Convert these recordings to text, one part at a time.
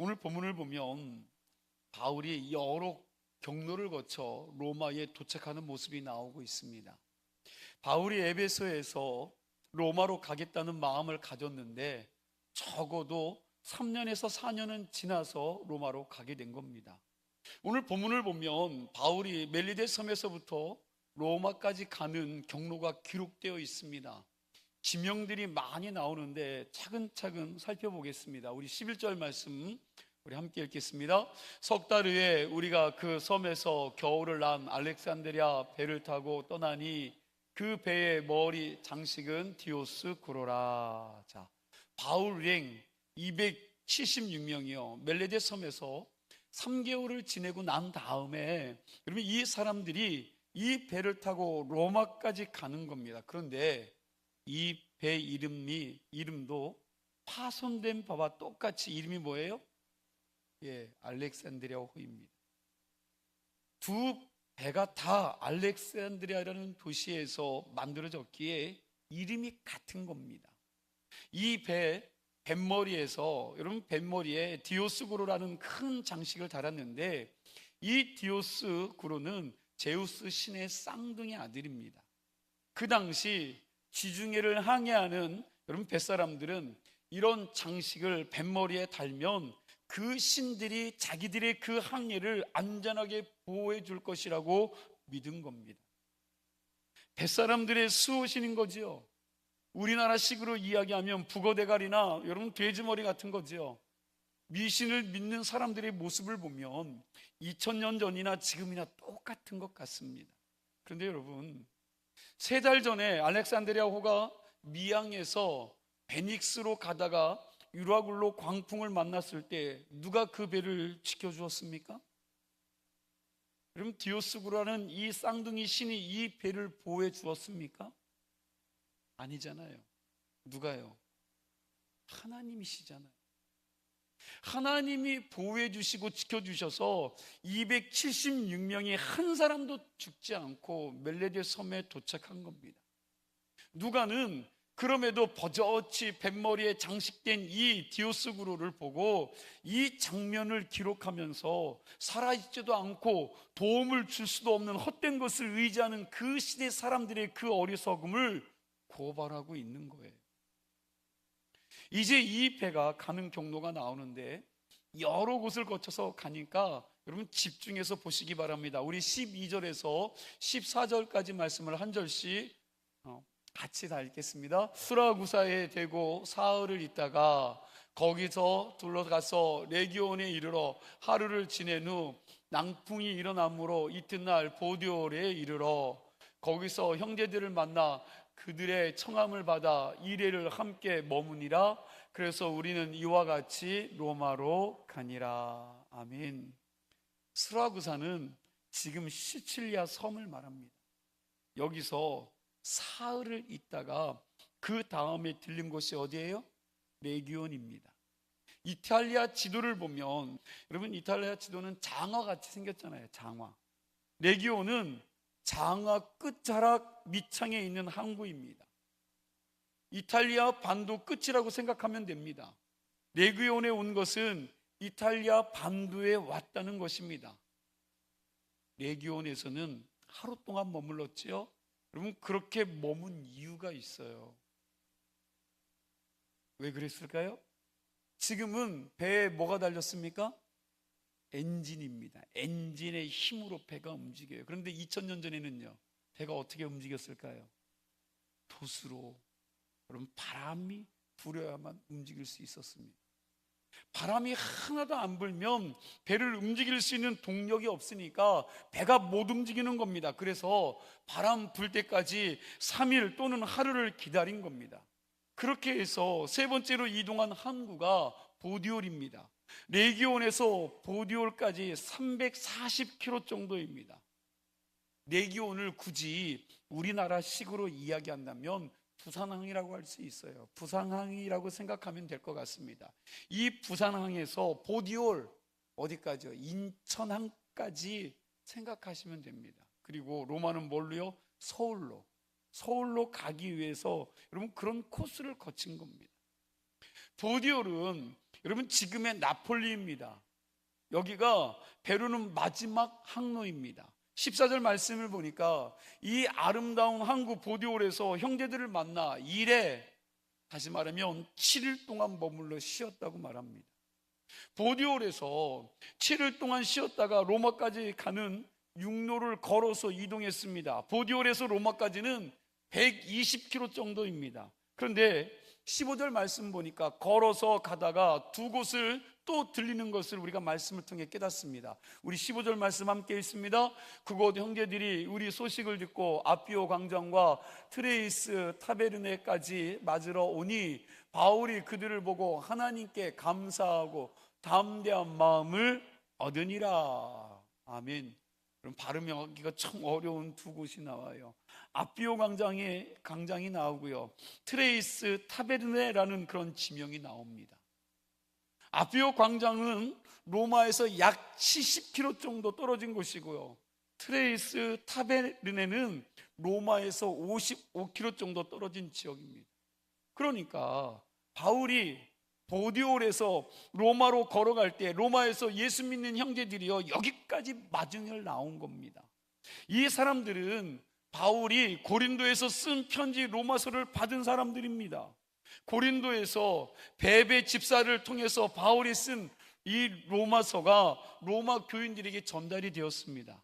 오늘 본문을 보면 바울이 여러 경로를 거쳐 로마에 도착하는 모습이 나오고 있습니다. 바울이 에베소에서 로마로 가겠다는 마음을 가졌는데 적어도 3년에서 4년은 지나서 로마로 가게 된 겁니다. 오늘 본문을 보면 바울이 멜리데 섬에서부터 로마까지 가는 경로가 기록되어 있습니다. 지명들이 많이 나오는데 차근차근 살펴보겠습니다. 우리 11절 말씀 우리 함께 읽겠습니다. 석 달 후에 우리가 그 섬에서 겨울을 난 알렉산드리아 배를 타고 떠나니 그 배의 머리 장식은 디오스 구로라. 자, 바울 일행 276명이요 멜레데 섬에서 3개월을 지내고 난 다음에 그러면 이 사람들이 이 배를 타고 로마까지 가는 겁니다. 그런데 이 배 이름도 파손된 바와 똑같이 이름이 뭐예요? 알렉산드리아 호입니다. 두 배가 다 알렉산드리아라는 도시에서 만들어졌기에 이름이 같은 겁니다. 이 뱃머리에서 여러분 뱃머리에 디오스구로라는 큰 장식을 달았는데 이 디오스구로는 제우스 신의 쌍둥이 아들입니다. 그 당시 지중해를 항해하는 여러분 뱃사람들은 이런 장식을 뱃머리에 달면 그 신들이 자기들의 그 항해를 안전하게 보호해 줄 것이라고 믿은 겁니다. 뱃사람들의 수호신인 거지요. 우리나라식으로 이야기하면 북어대가리나 여러분 돼지머리 같은 거지요. 미신을 믿는 사람들의 모습을 보면 2000년 전이나 지금이나 똑같은 것 같습니다. 그런데 여러분 3달 전에 알렉산드리아호가 미항에서 베닉스로 가다가 유라굴로 광풍을 만났을 때 누가 그 배를 지켜주었습니까? 그럼 디오스구라는 이 쌍둥이 신이 이 배를 보호해 주었습니까? 아니잖아요. 누가요? 하나님이시잖아요. 하나님이 보호해 주시고 지켜주셔서 276명이 한 사람도 죽지 않고 멜레데 섬에 도착한 겁니다. 누가는 그럼에도 버젓이 뱃머리에 장식된 이 디오스구로를 보고 이 장면을 기록하면서 살아있지도 않고 도움을 줄 수도 없는 헛된 것을 의지하는 그 시대 사람들의 그 어리석음을 고발하고 있는 거예요. 이제 이 배가 가는 경로가 나오는데 여러 곳을 거쳐서 가니까 여러분 집중해서 보시기 바랍니다. 우리 12절에서 14절까지 말씀을 한 절씩 같이 다 읽겠습니다. 수라구사에 대고 사흘을 있다가 거기서 둘러가서 레기온에 이르러 하루를 지낸 후 낭풍이 일어나므로 이튿날 보디올에 이르러 거기서 형제들을 만나 그들의 청함을 받아 이레를 함께 머무니라. 그래서 우리는 이와 같이 로마로 가니라. 아멘. 수라구사는 지금 시칠리아 섬을 말합니다. 여기서 사흘을 있다가 그 다음에 들린 곳이 어디예요? 레기온입니다. 이탈리아 지도를 보면 여러분 이탈리아 지도는 장화같이 생겼잖아요. 장화. 레기온은 장화 끝자락 밑창에 있는 항구입니다. 이탈리아 반도 끝이라고 생각하면 됩니다. 레기온에 온 것은 이탈리아 반도에 왔다는 것입니다. 레기온에서는 하루 동안 머물렀지요. 여러분 그렇게 머문 이유가 있어요. 왜 그랬을까요? 지금은 배에 뭐가 달렸습니까? 엔진입니다. 엔진의 힘으로 배가 움직여요. 그런데 2000년 전에는요 배가 어떻게 움직였을까요? 돛으로. 여러분 바람이 불어야만 움직일 수 있었습니다. 바람이 하나도 안 불면 배를 움직일 수 있는 동력이 없으니까 배가 못 움직이는 겁니다. 그래서 바람 불 때까지 3일 또는 하루를 기다린 겁니다. 그렇게 해서 세 번째로 이동한 항구가 보디올입니다. 레기온에서 보디올까지 340km 정도입니다. 레기온을 굳이 우리나라식으로 이야기한다면 부산항이라고 할 수 있어요. 부산항이라고 생각하면 될 것 같습니다. 이 부산항에서 보디올 어디까지요? 인천항까지 생각하시면 됩니다. 그리고 로마는 뭘로요? 서울로 가기 위해서 여러분 그런 코스를 거친 겁니다. 보디올은 여러분, 지금의 나폴리입니다. 여기가 베르는 마지막 항로입니다. 14절 말씀을 보니까 이 아름다운 항구 보디올에서 형제들을 만나 일에, 다시 말하면 7일 동안 머물러 쉬었다고 말합니다. 보디올에서 7일 동안 쉬었다가 로마까지 가는 육로를 걸어서 이동했습니다. 보디올에서 로마까지는 120km 정도입니다. 그런데 15절 말씀 보니까 걸어서 가다가 두 곳을 또 들리는 것을 우리가 말씀을 통해 깨닫습니다. 우리 15절 말씀 함께 읽습니다. 그곳 형제들이 우리 소식을 듣고 아피오 광장과 트레이스 타베르네까지 맞으러 오니 바울이 그들을 보고 하나님께 감사하고 담대한 마음을 얻으니라. 아멘. 그럼 발음하기가 참 어려운 두 곳이 나와요. 아피오 광장이 나오고요, 트레이스 타베르네라는 그런 지명이 나옵니다. 아피오 광장은 로마에서 약 70km 정도 떨어진 곳이고요, 트레이스 타베르네는 로마에서 55km 정도 떨어진 지역입니다. 그러니까 바울이 보디올에서 로마로 걸어갈 때 로마에서 예수 믿는 형제들이요, 여기까지 마중을 나온 겁니다. 이 사람들은 바울이 고린도에서 쓴 편지 로마서를 받은 사람들입니다. 고린도에서 베베 집사를 통해서 바울이 쓴 이 로마서가 로마 교인들에게 전달이 되었습니다.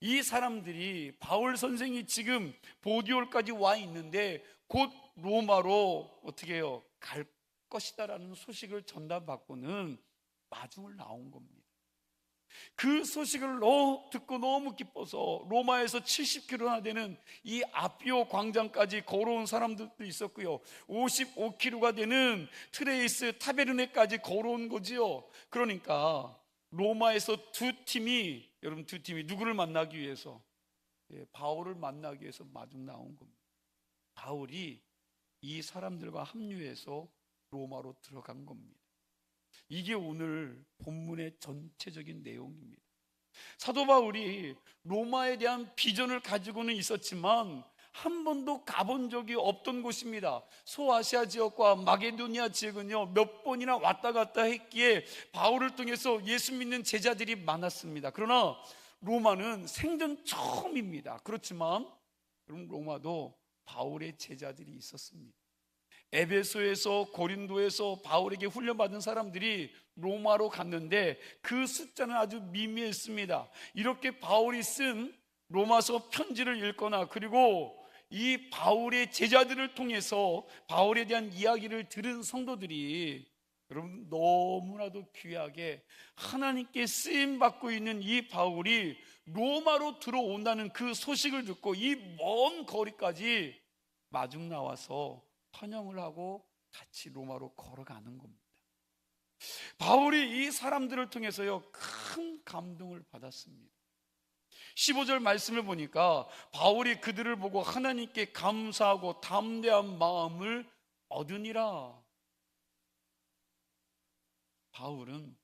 이 사람들이 바울 선생이 지금 보디올까지 와 있는데 곧 로마로 어떻게 해요? 갈 것이다라는 소식을 전달받고는 마중을 나온 겁니다. 그 소식을 듣고 너무 기뻐서 로마에서 70km나 되는 이 아피오 광장까지 걸어온 사람들도 있었고요, 55km가 되는 트레이스 타베르네까지 걸어온 거지요. 그러니까 로마에서 여러분 두 팀이 누구를 만나기 위해서? 바울을 만나기 위해서 마중 나온 겁니다. 바울이 이 사람들과 합류해서 로마로 들어간 겁니다. 이게 오늘 본문의 전체적인 내용입니다. 사도 바울이 로마에 대한 비전을 가지고는 있었지만 한 번도 가본 적이 없던 곳입니다. 소아시아 지역과 마게도니아 지역은요, 몇 번이나 왔다 갔다 했기에 바울을 통해서 예수 믿는 제자들이 많았습니다. 그러나 로마는 생전 처음입니다. 그렇지만 그럼 로마도 바울의 제자들이 있었습니다. 에베소에서 고린도에서 바울에게 훈련받은 사람들이 로마로 갔는데 그 숫자는 아주 미미했습니다. 이렇게 바울이 쓴 로마서 편지를 읽거나 그리고 이 바울의 제자들을 통해서 바울에 대한 이야기를 들은 성도들이 여러분 너무나도 귀하게 하나님께 쓰임받고 있는 이 바울이 로마로 들어온다는 그 소식을 듣고 이 먼 거리까지 마중 나와서 환영을 하고 같이 로마로 걸어가는 겁니다. 바울이 이 사람들을 통해서요, 큰 감동을 받았습니다. 15절 말씀을 보니까 바울이 그들을 보고 하나님께 감사하고 담대한 마음을 얻으니라. 바울은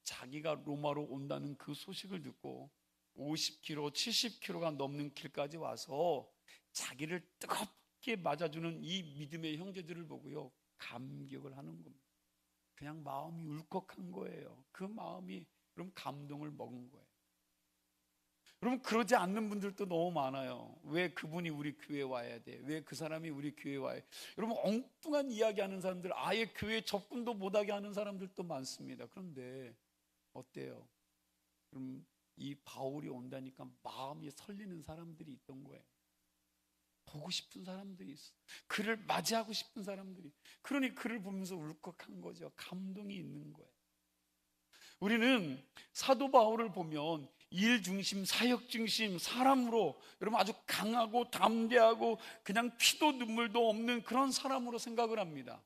자기가 로마로 온다는 그 소식을 듣고 50km, 70km가 넘는 길까지 와서 자기를 뜨겁게 맞아주는 이 믿음의 형제들을 보고요, 감격을 하는 겁니다. 그냥 마음이 울컥한 거예요. 그 마음이 그럼 감동을 먹은 거예요. 여러분, 그러지 않는 분들도 너무 많아요. 왜 그분이 우리 교회에 와야 돼? 왜 그 사람이 우리 교회에 와야 돼? 여러분, 엉뚱한 이야기 하는 사람들, 아예 교회에 접근도 못하게 하는 사람들도 많습니다. 그런데 어때요? 그럼 이 바울이 온다니까 마음이 설리는 사람들이 있던 거예요. 보고 싶은 사람들이 있어. 그를 맞이하고 싶은 사람들이. 그러니 그를 보면서 울컥한 거죠. 감동이 있는 거예요. 우리는 사도 바울을 보면 일 중심, 사역 중심, 사람으로 여러분 아주 강하고 담대하고 그냥 피도 눈물도 없는 그런 사람으로 생각을 합니다.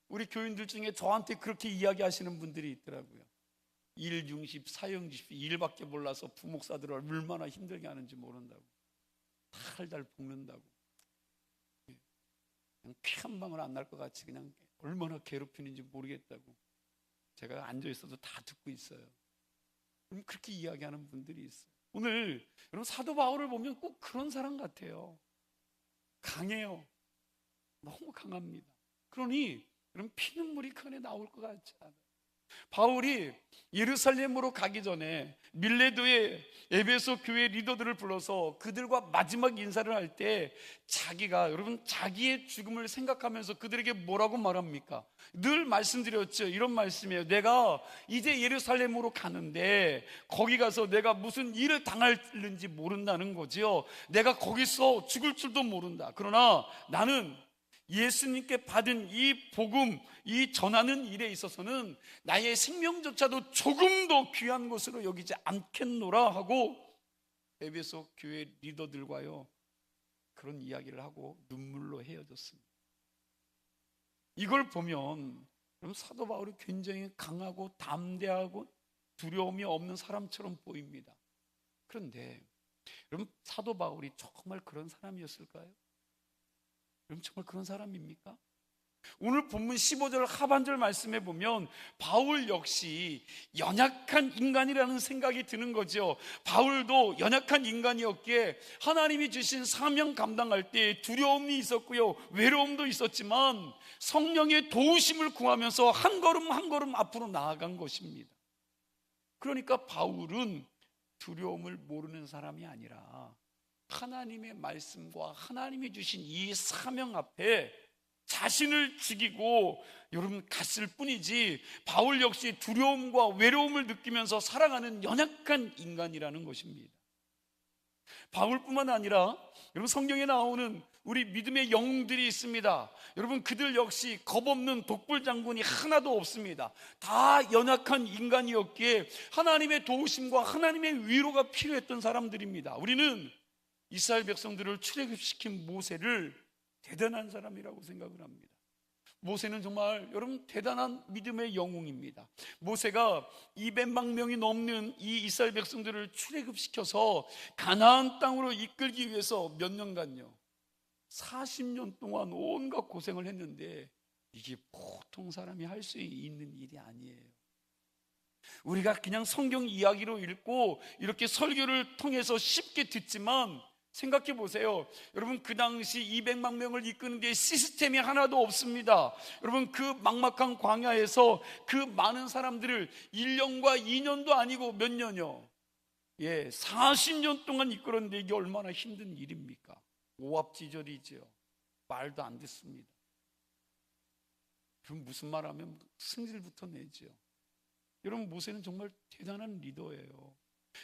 우리 교인들 중에 저한테 그렇게 이야기하시는 분들이 있더라고요. 일 중심, 사역 중심, 일밖에 몰라서 부목사들을 얼마나 힘들게 하는지 모른다고. 달달 볶는다고. 그냥 피 한 방울 안 날 것 같이 그냥 얼마나 괴롭히는지 모르겠다고. 제가 앉아있어도 다 듣고 있어요. 그렇게 이야기하는 분들이 있어요. 오늘 여러분 사도 바울을 보면 꼭 그런 사람 같아요. 강해요. 너무 강합니다. 그러니 그럼 피눈물이 큰에 나올 것 같지 않아요? 바울이 예루살렘으로 가기 전에 밀레도의 에베소 교회 리더들을 불러서 그들과 마지막 인사를 할 때 자기가, 여러분, 자기의 죽음을 생각하면서 그들에게 뭐라고 말합니까? 늘 말씀드렸죠. 이런 말씀이에요. 내가 이제 예루살렘으로 가는데 거기 가서 내가 무슨 일을 당할는지 모른다는 거지요. 내가 거기서 죽을 줄도 모른다. 그러나 나는 예수님께 받은 이 복음, 이 전하는 일에 있어서는 나의 생명조차도 조금 더 귀한 것으로 여기지 않겠노라 하고 에베소 교회 리더들과요 그런 이야기를 하고 눈물로 헤어졌습니다. 이걸 보면 여러분, 사도 바울이 굉장히 강하고 담대하고 두려움이 없는 사람처럼 보입니다. 그런데 여러분, 사도 바울이 정말 그런 사람이었을까요? 여러분, 정말 그런 사람입니까? 오늘 본문 15절 하반절 말씀에 보면 바울 역시 연약한 인간이라는 생각이 드는 거죠. 바울도 연약한 인간이었기에 하나님이 주신 사명 감당할 때 두려움이 있었고요, 외로움도 있었지만 성령의 도우심을 구하면서 한 걸음 한 걸음 앞으로 나아간 것입니다. 그러니까 바울은 두려움을 모르는 사람이 아니라 하나님의 말씀과 하나님이 주신 이 사명 앞에 자신을 죽이고 여러분 갔을 뿐이지, 바울 역시 두려움과 외로움을 느끼면서 살아가는 연약한 인간이라는 것입니다. 바울뿐만 아니라 여러분, 성경에 나오는 우리 믿음의 영웅들이 있습니다. 여러분, 그들 역시 겁없는 독불장군이 하나도 없습니다. 다 연약한 인간이었기에 하나님의 도우심과 하나님의 위로가 필요했던 사람들입니다. 우리는 이스라엘 백성들을 출애굽시킨 모세를 대단한 사람이라고 생각을 합니다. 모세는 정말 여러분 대단한 믿음의 영웅입니다. 모세가 200만 명이 넘는 이 이스라엘 백성들을 출애굽시켜서 가나안 땅으로 이끌기 위해서 몇 년간요, 40년 동안 온갖 고생을 했는데 이게 보통 사람이 할 수 있는 일이 아니에요. 우리가 그냥 성경 이야기로 읽고 이렇게 설교를 통해서 쉽게 듣지만 생각해 보세요. 여러분, 그 당시 200만 명을 이끄는 게 시스템이 하나도 없습니다. 여러분, 그 막막한 광야에서 그 많은 사람들을 1년과 2년도 아니고 몇 년요? 40년 동안 이끌었는데 이게 얼마나 힘든 일입니까? 오합지졸이죠. 말도 안 듣습니다. 그럼 무슨 말 하면 승질부터 내죠. 여러분, 모세는 정말 대단한 리더예요.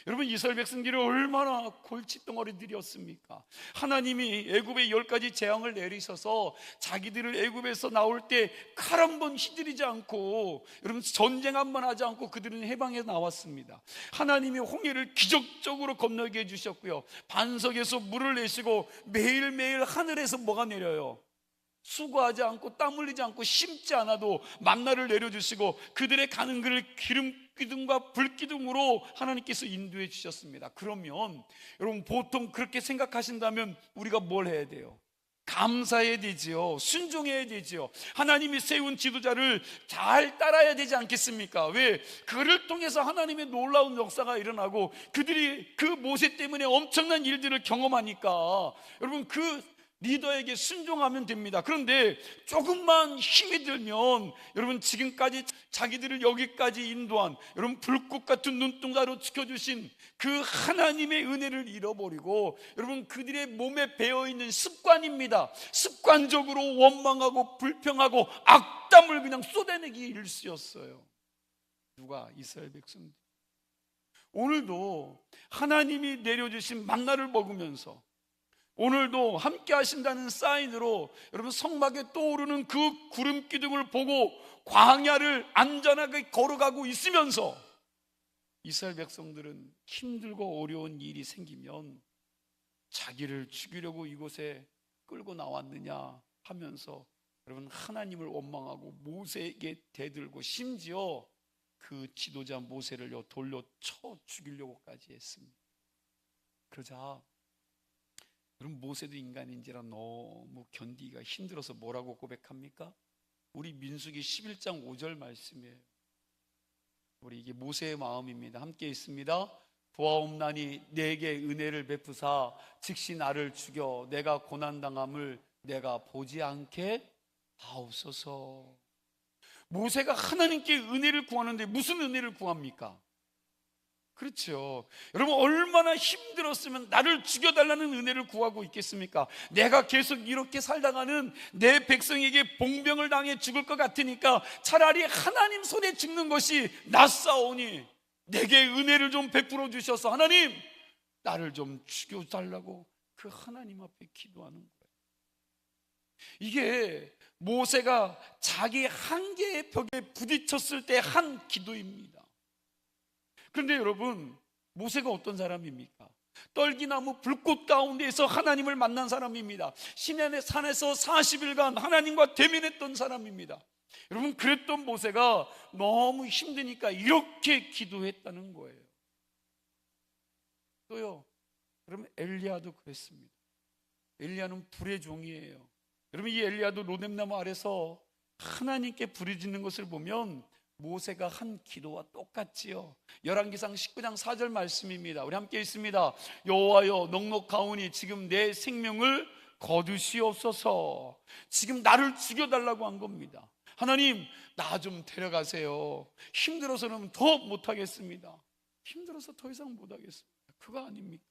여러분, 이스라엘 백성들이 얼마나 골칫덩어리들이었습니까? 하나님이 애굽에 10가지 재앙을 내리셔서 자기들을 애굽에서 나올 때 칼 한 번 휘두르지 않고, 여러분, 전쟁 한 번 하지 않고 그들은 해방에 나왔습니다. 하나님이 홍해를 기적적으로 건너게 해주셨고요, 반석에서 물을 내시고 매일매일 하늘에서 뭐가 내려요? 수고하지 않고 땀 흘리지 않고 심지 않아도 만나를 내려주시고 그들의 가는 길을 기름기둥과 불기둥으로 하나님께서 인도해 주셨습니다. 그러면 여러분, 보통 그렇게 생각하신다면 우리가 뭘 해야 돼요? 감사해야 되지요. 순종해야 되지요. 하나님이 세운 지도자를 잘 따라야 되지 않겠습니까? 왜? 그를 통해서 하나님의 놀라운 역사가 일어나고 그들이 그 모세 때문에 엄청난 일들을 경험하니까 여러분, 그 리더에게 순종하면 됩니다. 그런데 조금만 힘이 들면 여러분, 지금까지 자기들을 여기까지 인도한 여러분 불꽃 같은 눈동자로 지켜주신 그 하나님의 은혜를 잃어버리고 여러분, 그들의 몸에 배어있는 습관입니다. 습관적으로 원망하고 불평하고 악담을 그냥 쏟아내기 일쑤였어요. 누가? 이스라엘 백성들. 오늘도 하나님이 내려주신 만나를 먹으면서 오늘도 함께 하신다는 사인으로 여러분, 성막에 떠오르는 그 구름 기둥을 보고 광야를 안전하게 걸어가고 있으면서 이스라엘 백성들은 힘들고 어려운 일이 생기면 자기를 죽이려고 이곳에 끌고 나왔느냐 하면서 여러분, 하나님을 원망하고 모세에게 대들고 심지어 그 지도자 모세를 돌려 쳐 죽이려고까지 했습니다. 그러자 여러분, 모세도 인간인지라 너무 견디기가 힘들어서 뭐라고 고백합니까? 우리 민수기 11장 5절 말씀이에요. 우리 이게 모세의 마음입니다. 함께 있습니다. 보아옵나니 내게 은혜를 베푸사 즉시 나를 죽여 내가 고난당함을 내가 보지 않게 하옵소서. 모세가 하나님께 은혜를 구하는데 무슨 은혜를 구합니까? 그렇죠. 여러분, 얼마나 힘들었으면 나를 죽여달라는 은혜를 구하고 있겠습니까? 내가 계속 이렇게 살다가는 내 백성에게 봉병을 당해 죽을 것 같으니까 차라리 하나님 손에 죽는 것이 낫사오니 내게 은혜를 좀 베풀어 주셔서 하나님 나를 좀 죽여달라고 그 하나님 앞에 기도하는 거예요. 이게 모세가 자기 한계의 벽에 부딪혔을 때 한 기도입니다. 그런데 여러분, 모세가 어떤 사람입니까? 떨기나무 불꽃 가운데에서 하나님을 만난 사람입니다. 시내의 산에서 40일간 하나님과 대면했던 사람입니다. 여러분, 그랬던 모세가 너무 힘드니까 이렇게 기도했다는 거예요. 또요, 여러분, 엘리야도 그랬습니다. 엘리야는 불의 종이에요. 여러분, 이 엘리야도 로뎀나무 아래서 하나님께 부르짖는 것을 보면 모세가 한 기도와 똑같지요. 열왕기상 19장 4절 말씀입니다. 우리 함께 있습니다. 여호와여, 넉넉하오니 지금 내 생명을 거두시옵소서. 지금 나를 죽여달라고 한 겁니다. 하나님, 나 좀 데려가세요. 힘들어서는 더 못하겠습니다. 힘들어서 더 이상 못하겠습니다. 그거 아닙니까?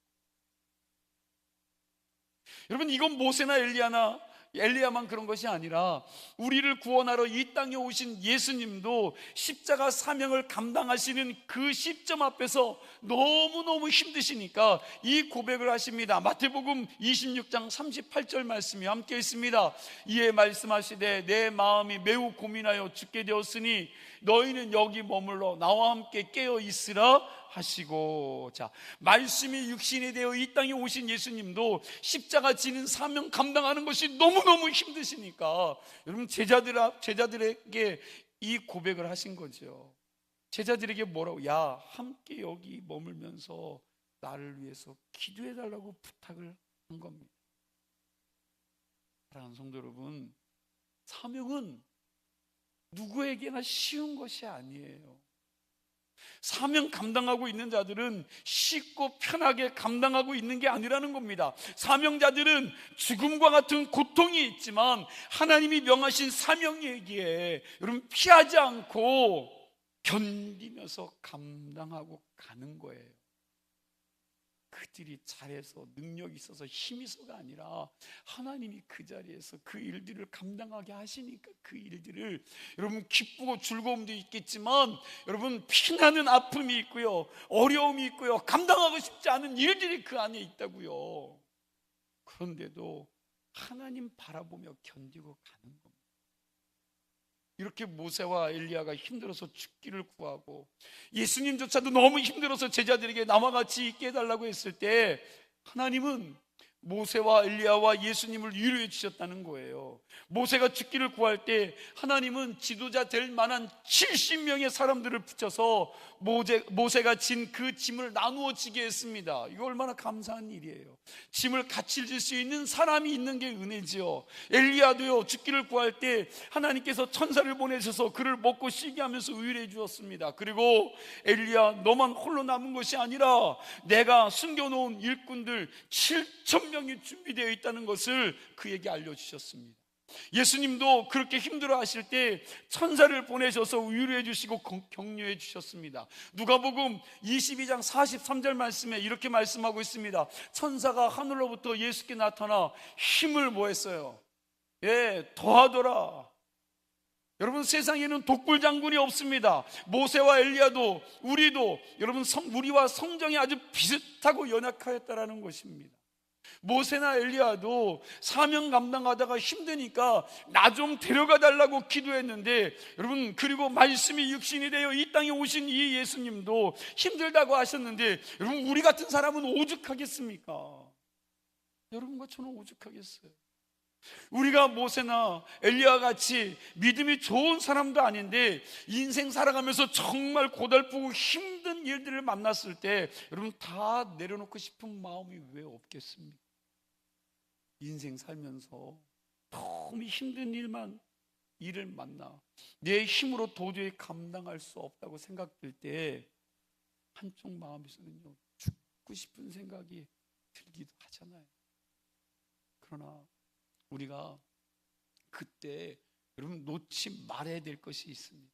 여러분, 이건 모세나 엘리야만 그런 것이 아니라 우리를 구원하러 이 땅에 오신 예수님도 십자가 사명을 감당하시는 그 시점 앞에서 너무너무 힘드시니까 이 고백을 하십니다. 마태복음 26장 38절 말씀이 함께 있습니다. 이에 말씀하시되 내 마음이 매우 고민하여 죽게 되었으니 너희는 여기 머물러 나와 함께 깨어 있으라 하시고, 자, 말씀이 육신이 되어 이 땅에 오신 예수님도 십자가 지는 사명 감당하는 것이 너무너무 힘드시니까 여러분, 제자들에게 이 고백을 하신 거죠. 제자들에게 뭐라고? 야, 함께 여기 머물면서 나를 위해서 기도해 달라고 부탁을 한 겁니다. 사랑하는 성도 여러분, 사명은 누구에게나 쉬운 것이 아니에요. 사명 감당하고 있는 자들은 쉽고 편하게 감당하고 있는 게 아니라는 겁니다. 사명자들은 죽음과 같은 고통이 있지만 하나님이 명하신 사명이기에 여러분, 피하지 않고 견디면서 감당하고 가는 거예요. 그들이 잘해서 능력이 있어서 힘이 있어가 아니라 하나님이 그 자리에서 그 일들을 감당하게 하시니까 그 일들을, 여러분, 기쁘고 즐거움도 있겠지만 여러분, 피나는 아픔이 있고요, 어려움이 있고요, 감당하고 싶지 않은 일들이 그 안에 있다고요. 그런데도 하나님 바라보며 견디고 가는 겁니다. 이렇게 모세와 엘리야가 힘들어서 죽기를 구하고 예수님조차도 너무 힘들어서 제자들에게 나와 같이 있게 해달라고 했을 때 하나님은 모세와 엘리야와 예수님을 위로해 주셨다는 거예요. 모세가 죽기를 구할 때 하나님은 지도자 될 만한 70명의 사람들을 붙여서 모세가 진 그 짐을 나누어 지게 했습니다. 이거 얼마나 감사한 일이에요. 짐을 같이 질 수 있는 사람이 있는 게 은혜지요. 엘리야도요, 죽기를 구할 때 하나님께서 천사를 보내셔서 그를 먹고 쉬게 하면서 위로해 주었습니다. 그리고 엘리야, 너만 홀로 남은 것이 아니라 내가 숨겨놓은 일꾼들 7,000명이 준비되어 있다는 것을 그에게 알려주셨습니다. 예수님도 그렇게 힘들어 하실 때 천사를 보내셔서 위로해 주시고 격려해 주셨습니다. 누가복음 22장 43절 말씀에 이렇게 말씀하고 있습니다. 천사가 하늘로부터 예수께 나타나 힘을 뭐 했어요? 더하더라. 여러분, 세상에는 독불장군이 없습니다. 모세와 엘리야도, 우리도 여러분, 우리와 성정이 아주 비슷하고 연약하였다라는 것입니다. 모세나 엘리야도 사명 감당하다가 힘드니까 나 좀 데려가 달라고 기도했는데, 여러분, 그리고 말씀이 육신이 되어 이 땅에 오신 이 예수님도 힘들다고 하셨는데, 여러분, 우리 같은 사람은 오죽하겠습니까? 여러분과 저는 오죽하겠어요. 우리가 모세나 엘리야 같이 믿음이 좋은 사람도 아닌데 인생 살아가면서 정말 고달프고 힘든 일들을 만났을 때 여러분, 다 내려놓고 싶은 마음이 왜 없겠습니까? 인생 살면서 너무 힘든 일을 만나 내 힘으로 도저히 감당할 수 없다고 생각될 때 한쪽 마음에서는요, 죽고 싶은 생각이 들기도 하잖아요. 그러나 우리가 그때 여러분 놓지 말아야 될 것이 있습니다.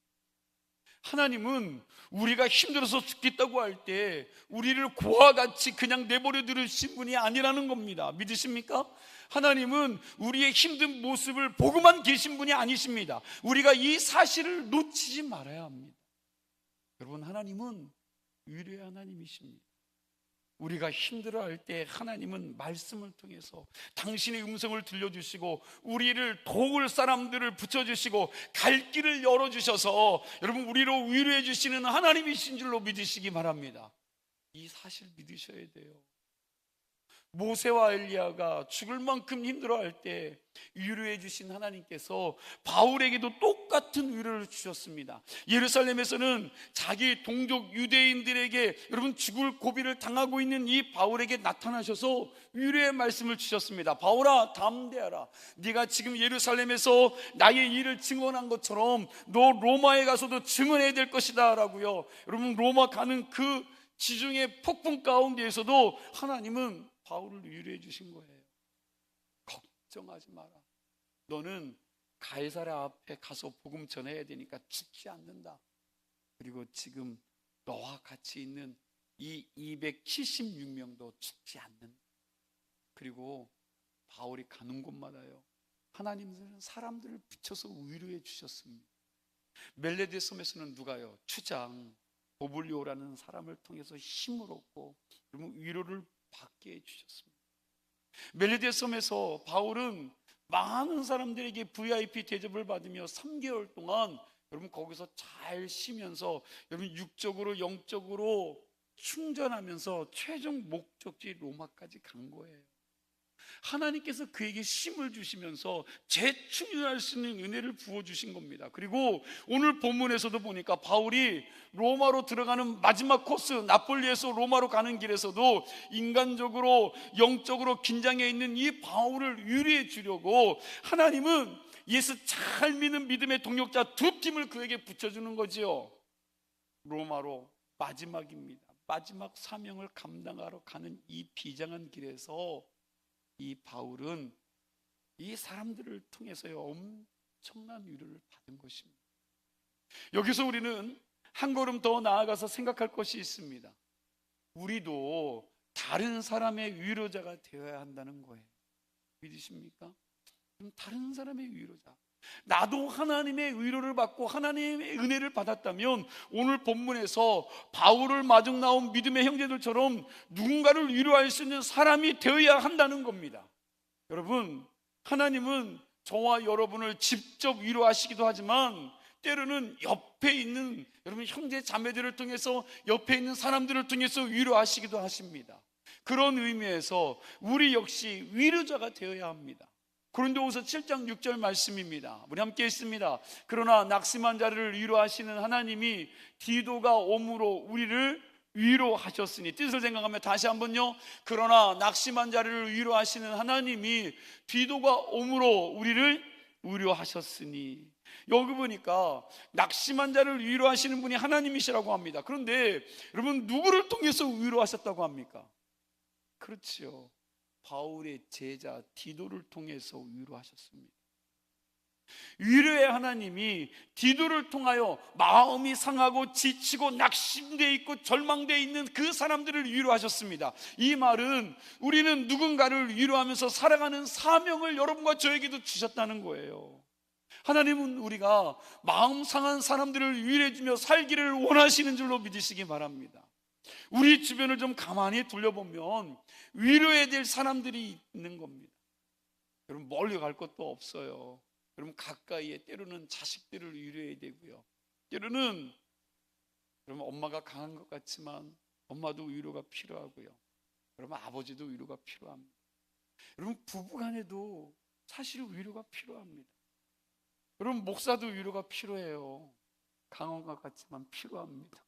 하나님은 우리가 힘들어서 죽겠다고 할 때 우리를 고와 같이 그냥 내버려 두신 분이 아니라는 겁니다. 믿으십니까? 하나님은 우리의 힘든 모습을 보고만 계신 분이 아니십니다. 우리가 이 사실을 놓치지 말아야 합니다. 여러분, 하나님은 위로의 하나님이십니다. 우리가 힘들어할 때 하나님은 말씀을 통해서 당신의 음성을 들려주시고 우리를 도울 사람들을 붙여주시고 갈 길을 열어주셔서 여러분 우리로 위로해 주시는 하나님이신 줄로 믿으시기 바랍니다. 이 사실 믿으셔야 돼요. 모세와 엘리야가 죽을 만큼 힘들어할 때 위로해 주신 하나님께서 바울에게도 똑같은 위로를 주셨습니다. 예루살렘에서는 자기 동족 유대인들에게 여러분 죽을 고비를 당하고 있는 이 바울에게 나타나셔서 위로의 말씀을 주셨습니다. 바울아, 담대하라. 네가 지금 예루살렘에서 나의 일을 증언한 것처럼 너 로마에 가서도 증언해야 될 것이다 라고요. 여러분, 로마 가는 그 지중해 폭풍 가운데에서도 하나님은 바울을 위로해 주신 거예요. 걱정하지 마라. 너는 가이사랴 앞에 가서 복음 전해야 되니까 죽지 않는다. 그리고 지금 너와 같이 있는 이 276명도 죽지 않는다. 그리고 바울이 가는 곳마다요, 하나님은 사람들을 붙여서 위로해 주셨습니다. 멜레데 섬에서는 누가요? 추장 보블리오라는 사람을 통해서 힘을 얻고 위로를 받게 해주셨습니다. 멜리데 섬에서 바울은 많은 사람들에게 VIP 대접을 받으며 3개월 동안 여러분 거기서 잘 쉬면서 여러분 육적으로 영적으로 충전하면서 최종 목적지 로마까지 간 거예요. 하나님께서 그에게 힘을 주시면서 재충전할 수 있는 은혜를 부어주신 겁니다. 그리고 오늘 본문에서도 보니까 바울이 로마로 들어가는 마지막 코스, 나폴리에서 로마로 가는 길에서도 인간적으로 영적으로 긴장해 있는 이 바울을 위로해 주려고 하나님은 예수 잘 믿는 믿음의 동력자 두 팀을 그에게 붙여주는 거지요. 로마로 마지막입니다. 마지막 사명을 감당하러 가는 이 비장한 길에서 이 바울은 이 사람들을 통해서요 엄청난 위로를 받은 것입니다. 여기서 우리는 한 걸음 더 나아가서 생각할 것이 있습니다. 우리도 다른 사람의 위로자가 되어야 한다는 거예요. 믿으십니까? 다른 사람의 위로자. 나도 하나님의 위로를 받고 하나님의 은혜를 받았다면 오늘 본문에서 바울을 마중 나온 믿음의 형제들처럼 누군가를 위로할 수 있는 사람이 되어야 한다는 겁니다. 여러분, 하나님은 저와 여러분을 직접 위로하시기도 하지만 때로는 옆에 있는 여러분 형제 자매들을 통해서 옆에 있는 사람들을 통해서 위로하시기도 하십니다. 그런 의미에서 우리 역시 위로자가 되어야 합니다. 고린도후서 7장 6절 말씀입니다. 우리 함께 읽습니다. 그러나 낙심한 자를 위로하시는 하나님이 디도가 옴으로 우리를 위로하셨으니, 뜻을 생각하면 다시 한번요. 그러나 낙심한 자를 위로하시는 하나님이 디도가 옴으로 우리를 위로하셨으니, 여기 보니까 낙심한 자를 위로하시는 분이 하나님이시라고 합니다. 그런데 여러분 누구를 통해서 위로하셨다고 합니까? 그렇지요, 바울의 제자 디도를 통해서 위로하셨습니다. 위로의 하나님이 디도를 통하여 마음이 상하고 지치고 낙심되어 있고 절망되어 있는 그 사람들을 위로하셨습니다. 이 말은 우리는 누군가를 위로하면서 살아가는 사명을 여러분과 저에게도 주셨다는 거예요. 하나님은 우리가 마음 상한 사람들을 위로해주며 살기를 원하시는 줄로 믿으시기 바랍니다. 우리 주변을 좀 가만히 돌려보면 위로해야 될 사람들이 있는 겁니다. 여러분 멀리 갈 것도 없어요. 여러분 가까이에 때로는 자식들을 위로해야 되고요, 때로는 여러분 엄마가 강한 것 같지만 엄마도 위로가 필요하고요, 여러분 아버지도 위로가 필요합니다. 여러분 부부간에도 사실 위로가 필요합니다. 여러분 목사도 위로가 필요해요. 강한 것 같지만 필요합니다.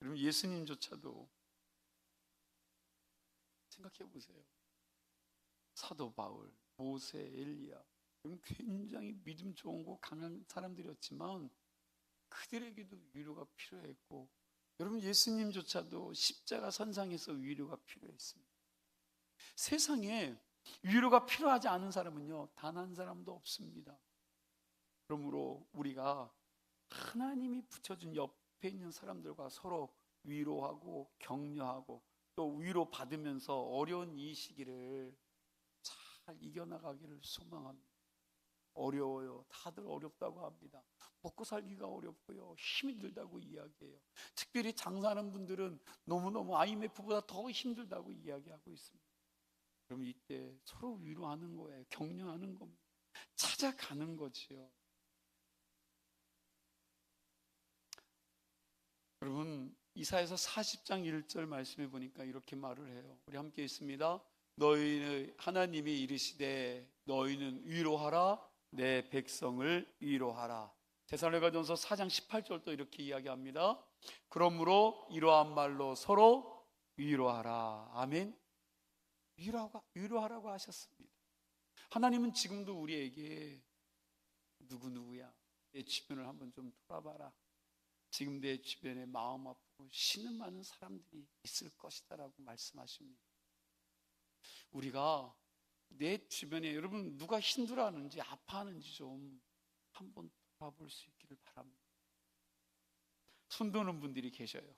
여러분 예수님조차도 생각해 보세요. 사도 바울, 모세, 엘리야, 굉장히 믿음 좋고 강한 사람들이었지만 그들에게도 위로가 필요했고, 여러분 예수님조차도 십자가 선상에서 위로가 필요했습니다. 세상에 위로가 필요하지 않은 사람은요 단 한 사람도 없습니다. 그러므로 우리가 하나님이 붙여준 옆에 있는 사람들과 서로 위로하고 격려하고 또 위로 받으면서 어려운 이 시기를 잘 이겨나가기를 소망합니다. 어려워요. 다들 어렵다고 합니다. 먹고 살기가 어렵고요. 힘이 들다고 이야기해요. 특별히 장사하는 분들은 너무너무 IMF보다 더 힘들다고 이야기하고 있습니다. 그럼 이때 서로 위로하는 거예요. 격려하는 겁니다. 찾아가는 거지요. 여러분, 이사야서 40장 1절 말씀해 보니까 이렇게 말을 해요. 우리 함께 있습니다. 너희는 하나님이 이르시되 너희는 위로하라, 내 백성을 위로하라. 데살로니가전서 4장 18절도 이렇게 이야기합니다. 그러므로 이러한 말로 서로 위로하라. 아멘. 위로하라고 하셨습니다. 하나님은 지금도 우리에게 누구야? 내 주변을 한번 좀 돌아봐라. 지금 내 주변에 마음 아프고 신음 많은 사람들이 있을 것이다 라고 말씀하십니다. 우리가 내 주변에 여러분 누가 힘들어하는지 아파하는지 좀 한번 돌아볼 수 있기를 바랍니다. 손 드는 분들이 계셔요.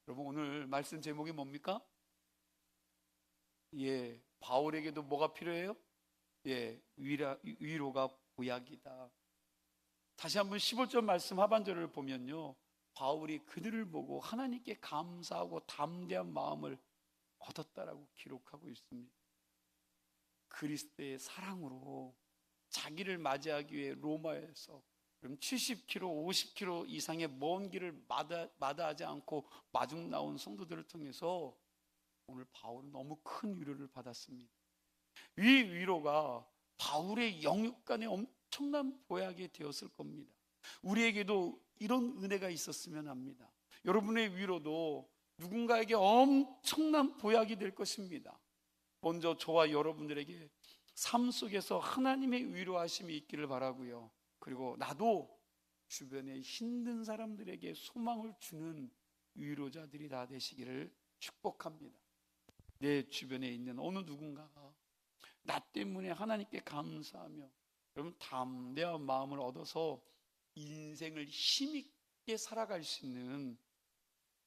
여러분 오늘 말씀 제목이 뭡니까? 바울에게도 뭐가 필요해요? 위로가 보약이다. 다시 한번 15절 말씀 하반절을 보면요, 바울이 그들을 보고 하나님께 감사하고 담대한 마음을 얻었다라고 기록하고 있습니다. 그리스도의 사랑으로 자기를 맞이하기 위해 로마에서 70km, 50km 이상의 먼 길을 마다하지 않고 마중 나온 성도들을 통해서 오늘 바울은 너무 큰 위로를 받았습니다. 이 위로가 바울의 영육간에 엄청난 보약이 되었을 겁니다. 우리에게도 이런 은혜가 있었으면 합니다. 여러분의 위로도 누군가에게 엄청난 보약이 될 것입니다. 먼저 저와 여러분들에게 삶 속에서 하나님의 위로하심이 있기를 바라고요. 그리고 나도 주변에 힘든 사람들에게 소망을 주는 위로자들이 다 되시기를 축복합니다. 내 주변에 있는 어느 누군가가 나 때문에 하나님께 감사하며 여러분 담대한 마음을 얻어서 인생을 힘있게 살아갈 수 있는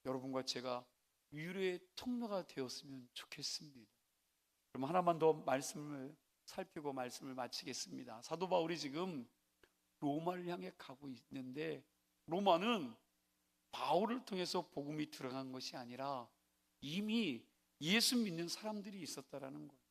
여러분과 제가 위로의 통로가 되었으면 좋겠습니다. 그럼 하나만 더 말씀을 살피고 말씀을 마치겠습니다. 사도 바울이 지금 로마를 향해 가고 있는데 로마는 바울을 통해서 복음이 들어간 것이 아니라 이미 예수 믿는 사람들이 있었다라는 거예요.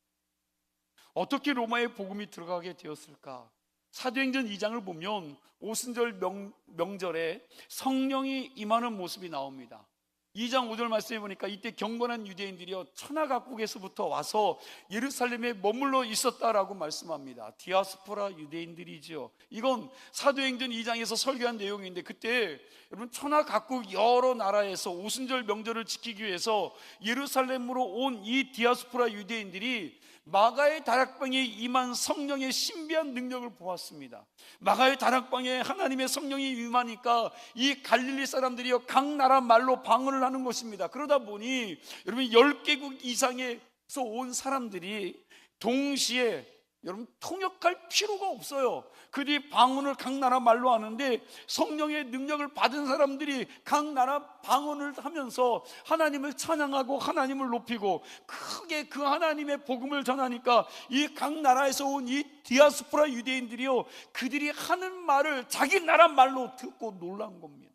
어떻게 로마에 복음이 들어가게 되었을까? 사도행전 2장을 보면 오순절 명절에 성령이 임하는 모습이 나옵니다. 2장 5절 말씀해 보니까 이때 경건한 유대인들이요 천하각국에서부터 와서 예루살렘에 머물러 있었다라고 말씀합니다. 디아스포라 유대인들이죠. 이건 사도행전 2장에서 설교한 내용인데 그때 여러분 천하각국 여러 나라에서 오순절 명절을 지키기 위해서 예루살렘으로 온 이 디아스포라 유대인들이 마가의 다락방에 임한 성령의 신비한 능력을 보았습니다. 마가의 다락방에 하나님의 성령이 임하니까 이 갈릴리 사람들이요 각 나라 말로 방언을 하는 것입니다. 그러다 보니 여러분 10개국 이상에서 온 사람들이 동시에 여러분 통역할 필요가 없어요. 그들이 방언을 각 나라 말로 하는데 성령의 능력을 받은 사람들이 각 나라 방언을 하면서 하나님을 찬양하고 하나님을 높이고 크게 그 하나님의 복음을 전하니까 이 각 나라에서 온 이 디아스포라 유대인들이요 그들이 하는 말을 자기 나라 말로 듣고 놀란 겁니다.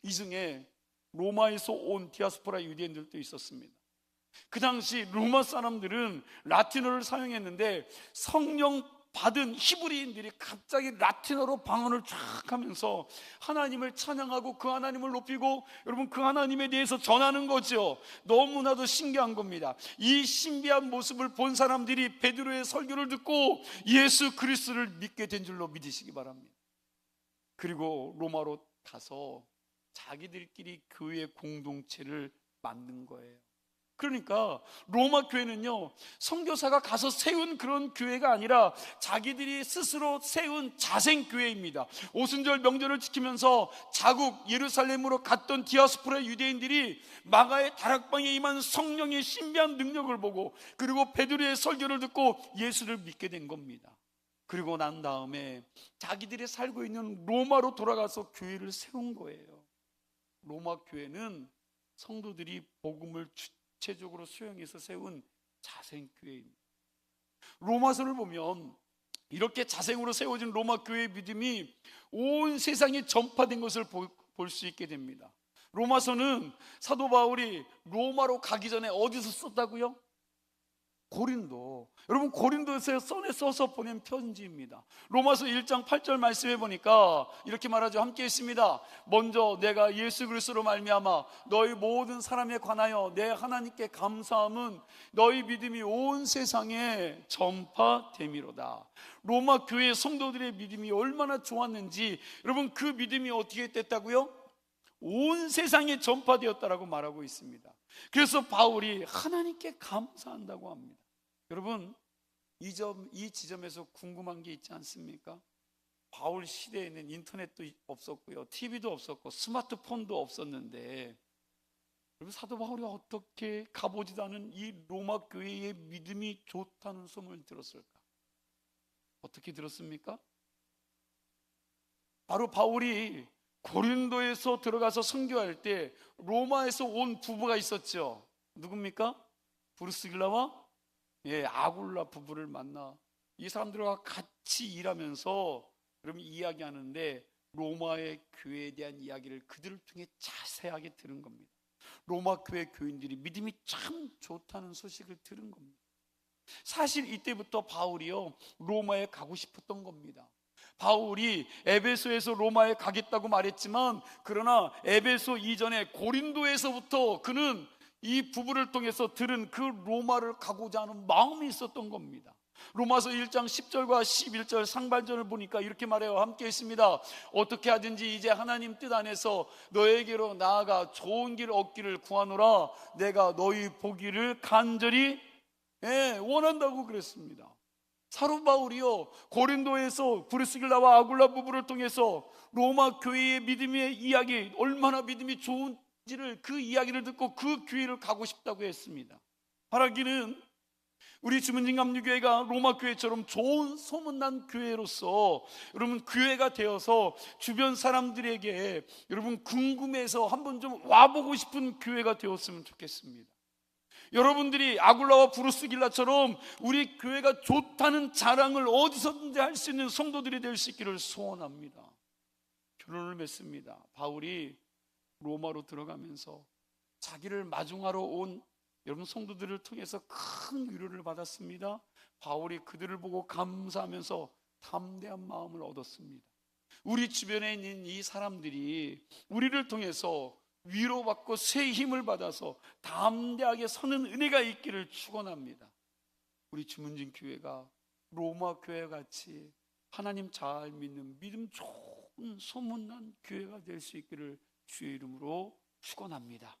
이 중에 로마에서 온 디아스포라 유대인들도 있었습니다. 그 당시 로마 사람들은 라틴어를 사용했는데 성령 받은 히브리인들이 갑자기 라틴어로 방언을 쫙 하면서 하나님을 찬양하고 그 하나님을 높이고 여러분 그 하나님에 대해서 전하는 거죠. 너무나도 신기한 겁니다. 이 신비한 모습을 본 사람들이 베드로의 설교를 듣고 예수 그리스도를 믿게 된 줄로 믿으시기 바랍니다. 그리고 로마로 가서 자기들끼리 교회 공동체를 만든 거예요. 그러니까 로마 교회는요 선교사가 가서 세운 그런 교회가 아니라 자기들이 스스로 세운 자생교회입니다. 오순절 명절을 지키면서 자국 예루살렘으로 갔던 디아스포라 유대인들이 마가의 다락방에 임한 성령의 신비한 능력을 보고 그리고 베드로의 설교를 듣고 예수를 믿게 된 겁니다. 그리고 난 다음에 자기들이 살고 있는 로마로 돌아가서 교회를 세운 거예요. 로마 교회는 성도들이 복음을 주체적으로 수용해서 세운 자생교회입니다. 로마서를 보면 이렇게 자생으로 세워진 로마 교회의 믿음이 온 세상에 전파된 것을 볼 수 있게 됩니다. 로마서는 사도 바울이 로마로 가기 전에 어디서 썼다고요? 고린도. 여러분, 고린도에서 써서 보낸 편지입니다. 로마서 1장 8절 말씀해 보니까 이렇게 말하죠. 함께 있습니다. 먼저 내가 예수 그리스도로 말미암아 너희 모든 사람에 관하여 내 하나님께 감사함은 너희 믿음이 온 세상에 전파됨이로다. 로마 교회 성도들의 믿음이 얼마나 좋았는지, 여러분, 그 믿음이 어떻게 됐다고요? 온 세상에 전파되었다라고 말하고 있습니다. 그래서 바울이 하나님께 감사한다고 합니다. 여러분, 이 지점에서 궁금한 게 있지 않습니까? 바울 시대에는 인터넷도 없었고요, TV도 없었고 스마트폰도 없었는데, 여러분, 사도 바울이 어떻게 가보지도 않은 이 로마 교회의 믿음이 좋다는 소문을 들었을까? 어떻게 들었습니까? 바로 바울이 고린도에서 들어가서 선교할 때 로마에서 온 부부가 있었죠. 누굽니까? 브루스길라와 아굴라 부부를 만나 이 사람들과 같이 일하면서 여러분 이야기하는데, 로마의 교회에 대한 이야기를 그들을 통해 자세하게 들은 겁니다. 로마 교회 교인들이 믿음이 참 좋다는 소식을 들은 겁니다. 사실 이때부터 바울이요, 로마에 가고 싶었던 겁니다. 바울이 에베소에서 로마에 가겠다고 말했지만, 그러나 에베소 이전에 고린도에서부터 그는 이 부부를 통해서 들은 그 로마를 가고자 하는 마음이 있었던 겁니다. 로마서 1장 10절과 11절 상반절을 보니까 이렇게 말해요. 함께 있습니다. 어떻게 하든지 이제 하나님 뜻 안에서 너에게로 나아가 좋은 길 얻기를 구하노라. 내가 너희 보기를 간절히 원한다고 그랬습니다. 사도 바울이요, 고린도에서 브리스길라와 아굴라 부부를 통해서 로마 교회의 믿음의 이야기, 얼마나 믿음이 좋은지를, 그 이야기를 듣고 그 교회를 가고 싶다고 했습니다. 바라기는 우리 주문진감리교회가 로마 교회처럼 좋은 소문난 교회로서 여러분 교회가 되어서 주변 사람들에게 여러분 궁금해서 한번 좀 와보고 싶은 교회가 되었으면 좋겠습니다. 여러분들이 아굴라와 브루스길라처럼 우리 교회가 좋다는 자랑을 어디서든지 할 수 있는 성도들이 될 수 있기를 소원합니다. 결론을 맺습니다. 바울이 로마로 들어가면서 자기를 마중하러 온 여러분 성도들을 통해서 큰 위로를 받았습니다. 바울이 그들을 보고 감사하면서 담대한 마음을 얻었습니다. 우리 주변에 있는 이 사람들이 우리를 통해서 위로받고 새 힘을 받아서 담대하게 서는 은혜가 있기를 축원합니다. 우리 주문진 교회가 로마 교회 같이 하나님 잘 믿는 믿음 좋은 소문난 교회가 될 수 있기를 주의 이름으로 축원합니다.